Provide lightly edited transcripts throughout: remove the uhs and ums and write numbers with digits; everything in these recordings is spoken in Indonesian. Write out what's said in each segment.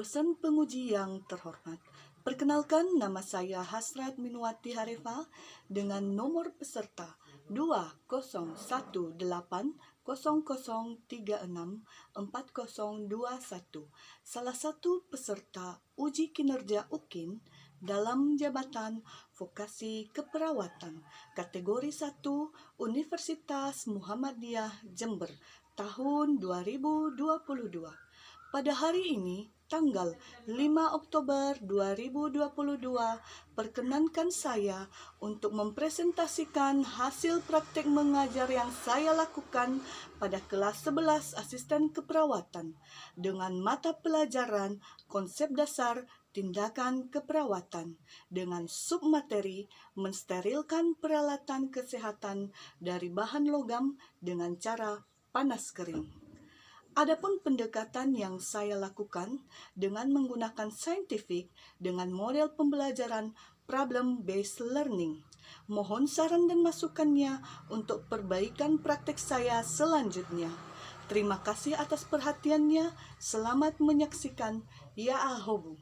Dosen penguji yang terhormat, perkenalkan nama saya Hasrat Minuwati Harefa dengan nomor peserta 20180364021, salah satu peserta uji kinerja UKIN dalam jabatan vokasi keperawatan kategori 1 Universitas Muhammadiyah Jember tahun 2022. Pada hari ini, tanggal 5 Oktober 2022, perkenankan saya untuk mempresentasikan hasil praktek mengajar yang saya lakukan pada kelas 11 asisten keperawatan dengan mata pelajaran konsep dasar tindakan keperawatan dengan submateri mensterilkan peralatan kesehatan dari bahan logam dengan cara panas kering. Adapun pendekatan yang saya lakukan dengan menggunakan saintifik dengan model pembelajaran problem-based learning. Mohon saran dan masukannya untuk perbaikan praktek saya selanjutnya. Terima kasih atas perhatiannya. Selamat menyaksikan. Ya ahobu.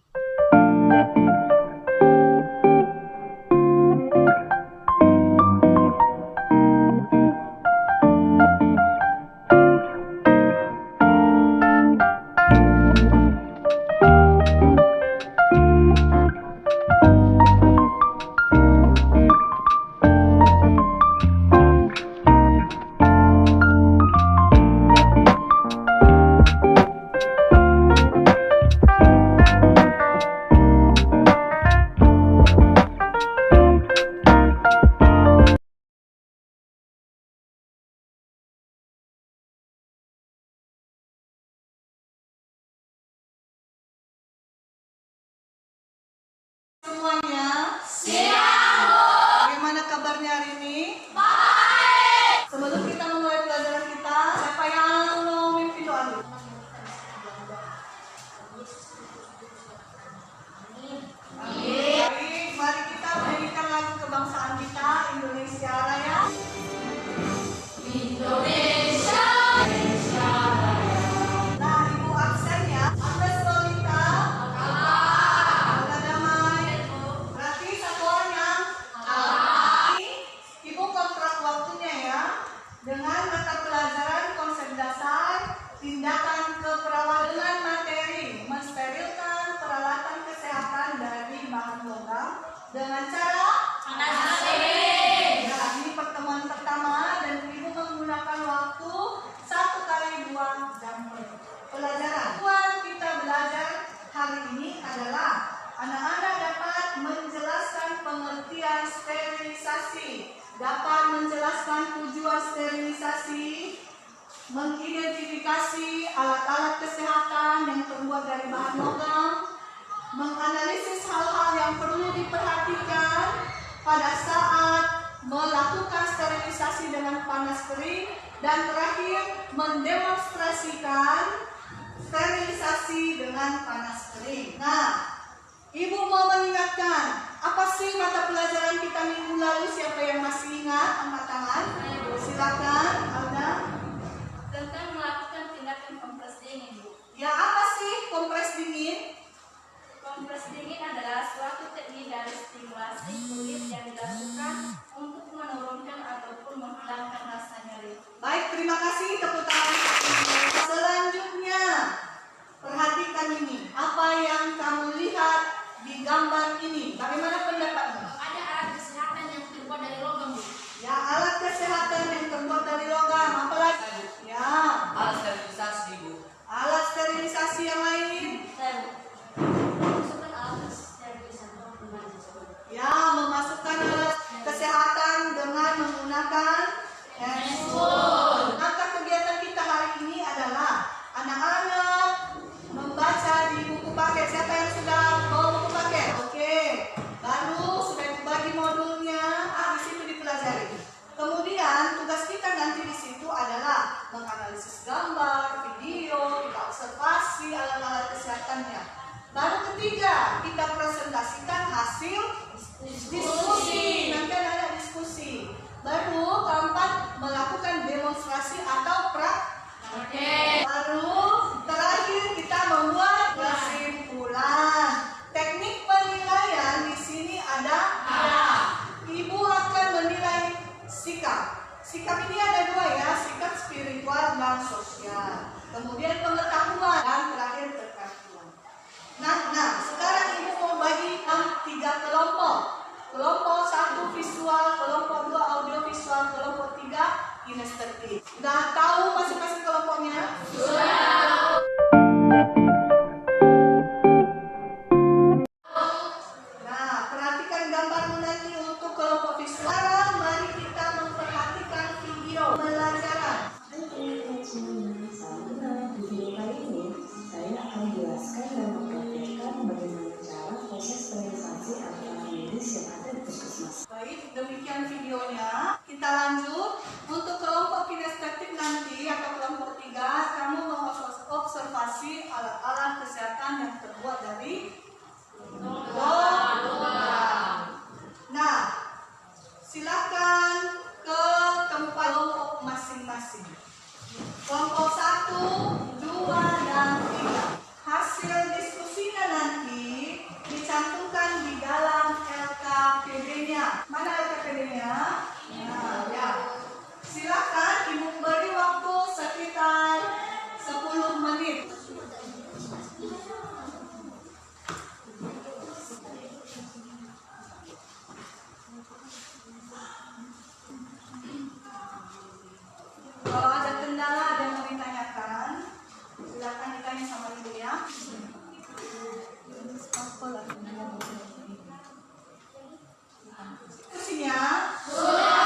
Semuanya siap. Bagaimana kabarnya hari ini? Baik. Sebelum kita memulai pelajaran kita, siapa yang mau mimpi doa dulu? Baik, mari kita menyanyikan lagu kebangsaan kita, Indonesia Raya. Indonesia, Indonesia Raya. Nah, ibu absen ya. Agnes Lolita. Olga Damai. Berarti satu orang yang ibu kontrak waktunya ya. Dengan mata pelajaran konsep dasar tindakan keperawatan dengan materi mensterilkan peralatan kesehatan dari bahan logam dengan cara panas kering. Nah, ini pertemuan pertama dan ibu menggunakan waktu 1x2 jam pelajaran. Tujuan kita belajar hari ini adalah anak-anak dapat menjelaskan pengertian sterilisasi, dapat menjelaskan tujuan sterilisasi, mengidentifikasi alat-alat kesehatan yang terbuat dari bahan logam, menganalisis hal-hal yang perlu diperhatikan pada saat melakukan sterilisasi dengan panas kering, dan terakhir mendemonstrasikan sterilisasi dengan panas kering. Nah, ibu mau mengingatkan, apa sih mata pelajaran kita minggu lalu? Siapa yang masih ingat? Angkat tangan. Silakan, Alda. Tentang melakukan tindakan kompres dingin, Bu. Ya, apa sih kompres dingin? Kompres dingin adalah suatu teknik dari stimulasi kulit yang dilakukan untuk menurunkan ataupun menghilangkan rasa nyeri. Baik, terima kasih. Tepuk tangan. Selanjutnya, perhatikan ini. Apa yang kamu lihat di gambar ini? Bagaimana pendapatmu? Ada alat kesehatan yang terbuat dari logam, Bu. Ya, alat kesehatan yang terbuat dari logam. Apa lagi? Ya, Alat sterilisasi, Bu. alat sterilisasi yang lain. Masukkan alat sterilisasi Ya, memasukkan alat kesehatan dengan menggunakan handphone. Maka kegiatan kita hari ini adalah anak-anak membaca di buku paket. Siapa yang sudah bawa buku paket? Oke. Baru sudah dibagi modulnya, di situ dipelajari. Kemudian tugas kita nanti di situ adalah menganalisis gambar, video, kita observasi alat-alat kesehatannya. Baru ketiga, kita presentasikan hasil diskusi. Nanti ada diskusi. Baru keempat, melakukan demonstrasi atau praktek. Baru terakhir kita membuat kesimpulan. kelompok 1 visual, kelompok 2 audio visual, kelompok 3 kinestetik. Sudah tahu masing-masing kelompoknya? Nah, perhatikan gambar nanti untuk kelompok visual. Sekarang mari kita memperhatikan video pembelajaran. Di video kali ini, saya akan menjelaskan dan mempraktikkan bagaimana cara proses sterilisasi antara medis yang ada di puskesmas. Baik, demikian videonya. Kita lanjut. Untuk kelompok kinestetik nanti atau kelompok 3, kamu mengobservasi alat-alat kesehatan yang terbuat dari logam. Nah, silakan ke tempat kelompok masing-masing. Kelompok 1, 2, dan 3. Hasil diskusinya nanti dicantumkan di dalam LKPD-nya. Mana LKPD-nya? Nah, ya. Silakan Ibu beri waktu sekitar 10 menit. Kalau ada kendala, ada yang mau ditanyakan, silakan ditanya sama Ibu ya. Diskusinya sudah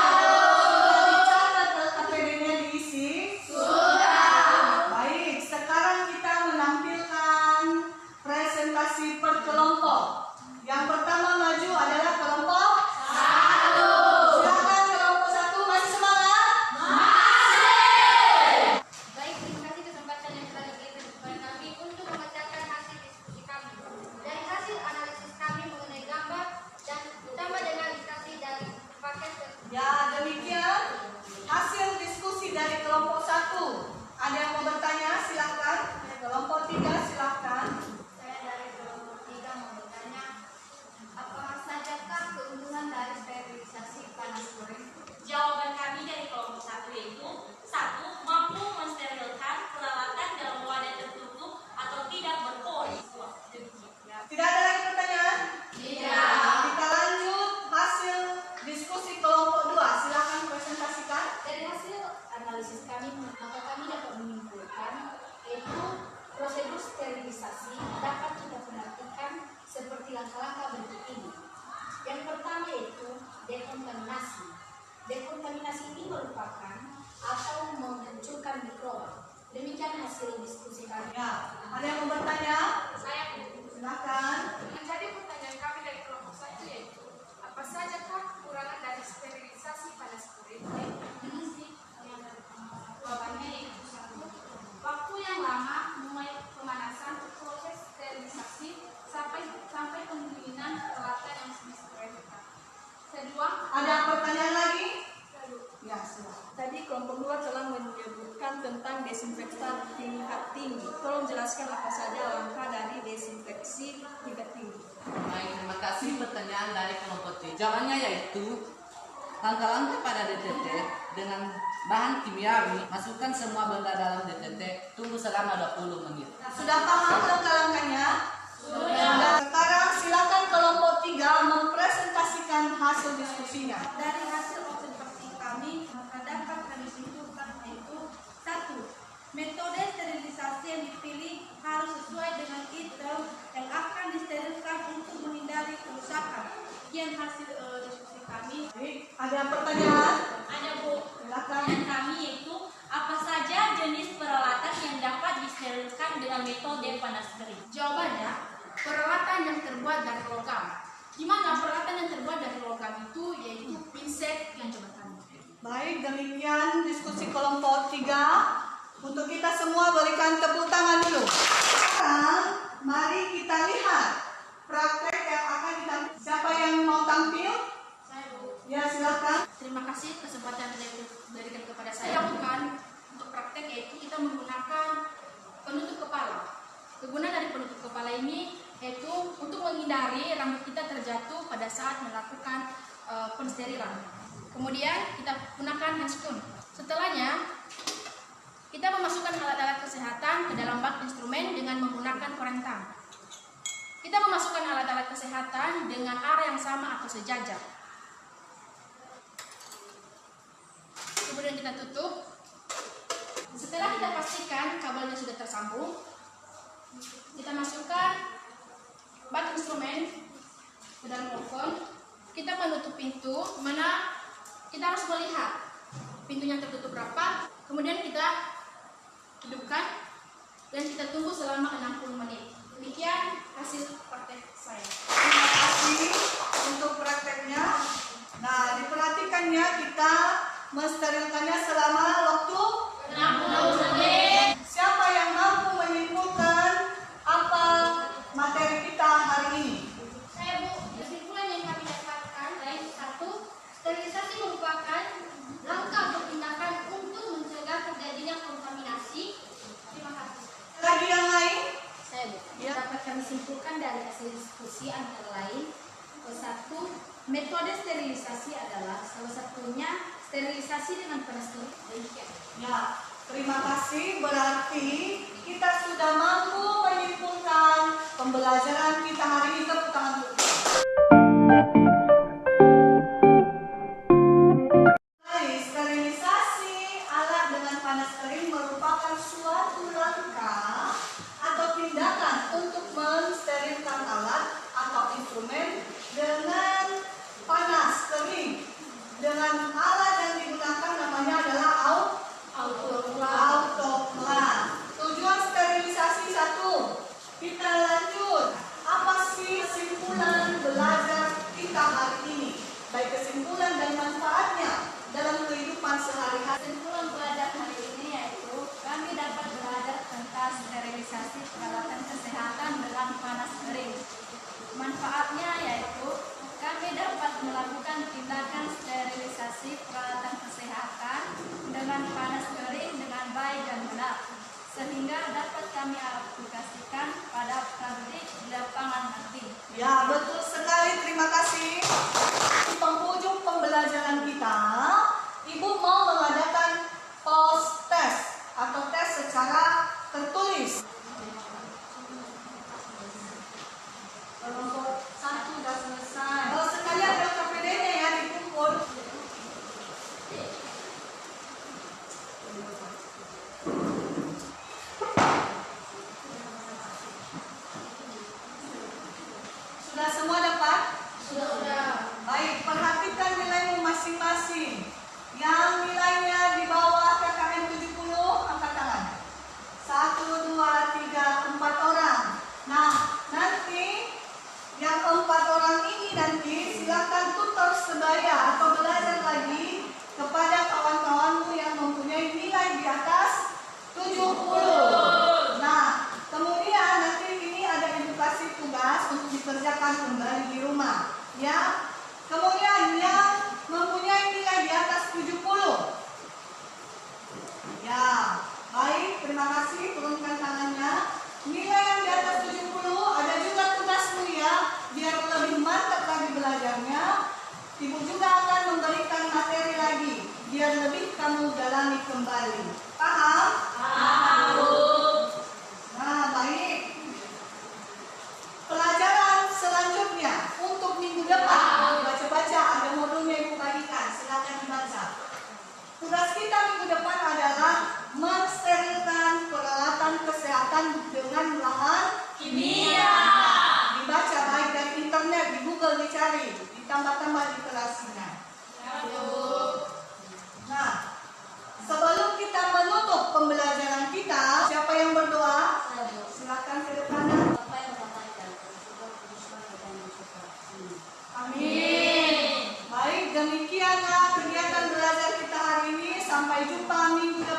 dicatat LKPD-nya diisi? Sudah. Baik, sekarang kita menampilkan presentasi per kelompok. Yang pertama maju adalah kelompok 1. Silakan kelompok 1, masih semangat? Baik, terima kasih kesempatan yang telah diberikan kepada kami untuk membacakan hasil diskusi kami. Dari hasil analisis kami mengenai gambar dan utama dengan indikasi dari paket Ya, demikian hasil diskusi dari kelompok 1. Ada yang mau bertanya? Silakan. Kelompok 3 silakan. saya dari kelompok 3 mau bertanya, apa sajakah keuntungan dari sterilisasi panas goreng? Jawaban kami dari kelompok 1 yaitu 1. Mampu mensterilkan peralatan dalam wadah tertutup atau tidak berpori. Demikian. Tidak ada lagi pertanyaan? Tidak. Kita lanjut hasil diskusi kelompok 2. Silakan presentasikan. Dari hasil analisis kami, maka kami dapat menyimpulkan yaitu prosedur sterilisasi dapat kita perhatikan seperti langkah-langkah berikut ini. Yang pertama yaitu dekontaminasi. Dekontaminasi ini merupakan atau menghancurkan mikroba. Demikian hasil diskusi kami. Ya, ada yang mau bertanya? Saya Silakan. menjadi pertanyaan kami dari kelompok 1 yaitu apa sajakah kekurangan dari sterilisasi panas goreng? Ini sih yang Jawabannya yaitu 1. Waktu yang lama mulai pemanasan proses sterilisasi sampai pendinginan peralatan yang disterilkan. Kedua, Ada pertanyaan lagi? Ya, silakan. Tadi kelompok 2 telah menyebutkan tentang desinfektan tingkat tinggi. Tolong jelaskan apa saja langkah dari desinfeksi tingkat tinggi. Baik, terima kasih pertanyaan dari kelompok T. Jawabannya yaitu langkah-langkah pada DTT dengan bahan kimiawi, masukkan semua benda dalam DTT, tunggu selama 20 menit. Sudah paham langkah-langkahnya? Sudah. Sekarang silakan kelompok 3 mempresentasikan hasil diskusinya. dari hasil observasi kami, maka dapat kami simpulkan yaitu 1. Metode sterilisasi yang dipilih harus sesuai dengan item yang akan disterilkan untuk menghindari kerusakan. Sekian hasil diskusi kami. Baik, ada pertanyaan? ada Bu. Silakan. Pertanyaan kami yaitu apa saja jenis peralatan yang dapat disterilkan dengan metode panas kering? Jawabannya, peralatan yang terbuat dari logam. Di mana peralatan yang terbuat dari logam itu yaitu pinset yang coba kami. Baik, demikian diskusi kelompok 3. Untuk kita semua berikan tepuk tangan dulu. Sekarang mari kita lihat praktek yang akan ditampilkan. Siapa yang mau tampil? Saya Bu. Ya, silakan. Terima kasih kesempatan yang diberikan kepada saya. Bukan untuk praktek yaitu kita menggunakan penutup kepala. Kegunaan dari penutup kepala ini yaitu untuk menghindari rambut kita terjatuh pada saat melakukan pensterilan. Kemudian kita gunakan handscoon. Setelahnya kita memasukkan alat-alat kesehatan ke dalam bak instrumen dengan menggunakan koreng tang. Kita memasukkan alat-alat kesehatan dengan arah yang sama atau sejajar. Kemudian kita tutup. Setelah kita pastikan kabelnya sudah tersambung, kita masukkan bak instrumen ke dalam oven. Kita menutup pintu, mana kita harus melihat pintunya tertutup rapat. Kemudian kita hidupkan dan kita tunggu selama 60 menit. Demikian hasil praktek saya. Terima kasih untuk prakteknya. Nah, diperhatikannya kita mensterilkannya selama waktu 60 menit. Siapa yang mampu menyimpulkan apa materi kita hari ini? Saya Bu, kesimpulan yang kami dapatkan lain satu, sterilisasi merupakan langkah atau tindakan untuk mencegah terjadinya kontaminasi. Terima kasih. Lagi yang lain? Saya Bu, dapat kami simpulkan dari hasil diskusi antara lain. Satu, metode sterilisasi adalah salah satunya sterilisasi dengan panas terik. Demikian. Ya, terima kasih. Berarti kita sudah mampu menyimpulkan pembelajaran kita hari ini. Tepuk tangan dulu. Sterilisasi alat dengan panas terik merupakan suatu langkah atau tindakan untuk mensterilkan alat atau instrumen dengan panas terik. Dengan alat yang digunakan namanya adalah autoclave. Tujuan sterilisasi satu. Kita lanjut. Apa sih kesimpulan belajar kita hari ini? Baik kesimpulan dan manfaatnya dalam kehidupan sehari-hari. Kesimpulan belajar hari ini yaitu kami dapat belajar tentang sterilisasi peralatan kesehatan dengan panas terik. Manfaatnya yaitu kami dapat melakukan tindakan sterilisasi peralatan kesehatan dengan panas terik dengan baik dan benar, sehingga dapat kami aplikasikan pada praktik di lapangan nanti. Ya, betul sekali. Terima kasih. Di penghujung pembelajaran kita, Ibu mau mengadakan post test atau tes secara tertulis. Kelompok 1 sudah selesai. Sekalian ada KPD-nya ya dikumpul. Sudah semua dapat? Sudah. Baik, perhatikan nilaimu masing-masing. Yang nilainya di bawah KKM 70, angkat tangan. 1, 2, 3, 4 orang. Nah, nanti yang 4 orang ini nanti silakan tutor sebaya atau belajar lagi kepada kawan-kawanmu yang mempunyai nilai di atas 70. Nah, kemudian nanti ini ada edukasi tugas untuk dikerjakan kembali di rumah. Ya, kemudian yang mempunyai nilai di atas 70. Ya, baik, terima kasih. Turunkan tangannya. Nilai yang di atas 70 ada juga tugasmu ya, biar lebih mantap lagi belajarnya. Ibu juga akan memberikan materi lagi, biar lebih kamu dalami kembali. Paham? Paham, Bu. Nah, baik. Pelajaran selanjutnya untuk minggu depan, baca-baca ada modulnya Ibu bagikan, silakan dibaca. Tugas kita minggu depan adalah mensterilkan peralatan kesehatan dengan bahan Kimia. Dibaca baik dari internet, di Google dicari, ditambah-tambah di kelasnya. Nah, sebelum kita menutup pembelajaran kita, siapa yang berdoa? Silakan ke depan. Amin. Baik, demikianlah kegiatan belajar kita hari ini. Sampai jumpa minggu depan.